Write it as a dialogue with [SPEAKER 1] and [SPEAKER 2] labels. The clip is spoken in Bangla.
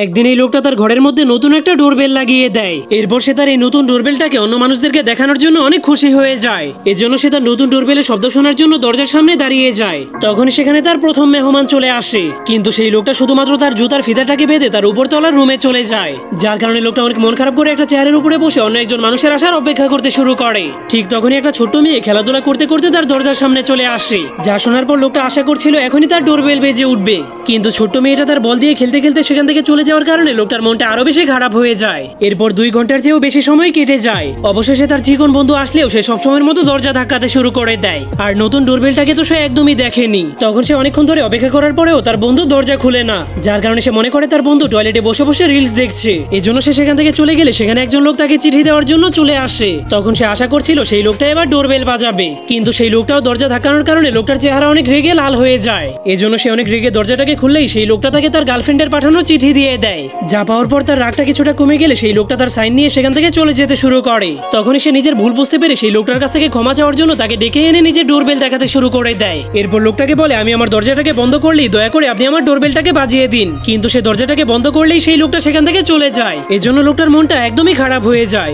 [SPEAKER 1] একদিন এই লোকটা তার ঘরের মধ্যে নতুন একটা ডোরবেল লাগিয়ে দেয়। এরপর সে তার এই নতুন ডোরবেলটাকে অন্য মানুষদেরকে দেখানোর জন্য অনেক খুশি হয়ে যায়। এজন্য সে তার নতুন ডোরবেলের শব্দ শোনার জন্য দরজার সামনে দাঁড়িয়ে যায়। তখন সেখানে তার প্রথম মেহমান চলে আসে, কিন্তু সেই লোকটা শুধুমাত্র তার জুতার ফিতাটাকে বেঁধে তার উপরতলার রুমে চলে যায়। যার কারণে লোকটা অনেক মন খারাপ করে একটা চেয়ারের উপরে বসে অন্য একজন মানুষের আসার অপেক্ষা করতে শুরু করে। ঠিক তখনই একটা ছোট্ট মেয়ে খেলাধুলা করতে করতে তার দরজার সামনে চলে আসে। যা শোনার পর লোকটা আশা করছিল এখনই তার ডোরবেল বেজে উঠবে, কিন্তু ছোট্ট মেয়েটা তার বল দিয়ে খেলতে খেলতে সেখান থেকে চলে যাওয়ার কারণে লোকটার মনটা আরো বেশি খারাপ হয়ে যায়। এরপর 2 ঘন্টার চেয়েও বেশি সময় কেটে যায়। অবশেষে তার চিকন বন্ধু আসলেও সে সবসময়ের মতো দরজা ধাক্কাতে শুরু করে দেয়। আর নতুন ডোরবেলটাকে তো সে একদমই দেখেনি। তখন সে অনেকক্ষণ ধরে অপেক্ষা করার পরেও তার বন্ধু দরজা খুলে না, যার কারণে সে মনে করে তার বন্ধু টয়লেটে বসে বসে রিলস দেখছে। এজন্য সে সেখান থেকে চলে গেলে সেখানে একজন লোক তাকে চিঠি দেওয়ার জন্য চলে আসে। তখন সে আশা করছিল সেই লোকটা এবার ডোরবেল বাজাবে, কিন্তু সেই লোকটাও দরজা ধাক্কানোর কারণে লোকটার চেহারা অনেক রেগে লাল হয়ে যায়। এজন্য সে অনেক রেগে দরজাটাকে খুললেই সেই লোকটা তাকে তার গার্লফ্রেন্ডের পাঠানো চিঠি দিয়ে দেয়। যা পাওয়ার পর তার রাগটা কিছুটা কমে গেলে সেই লোকটা তার সাইন নিয়ে সেখান থেকে চলে যেতে শুরু করে। তখনই সে নিজের ভুল বুঝতে পেরে সেই লোকটার কাছ থেকে ক্ষমা চাওয়ার জন্য তাকে ডেকে এনে নিজের ডোরবেল দেখাতে শুরু করে দেয়। এরপর লোকটাকে বলে, আমি আমার দরজাটাকে বন্ধ করলেই দয়া করে আপনি আমার ডোরবেলটাকে বাজিয়ে দিন। কিন্তু সে দরজাটাকে বন্ধ করলেই সেই লোকটা সেখান থেকে চলে যায়। এজন্য লোকটার মনটা একদমই খারাপ হয়ে যায়।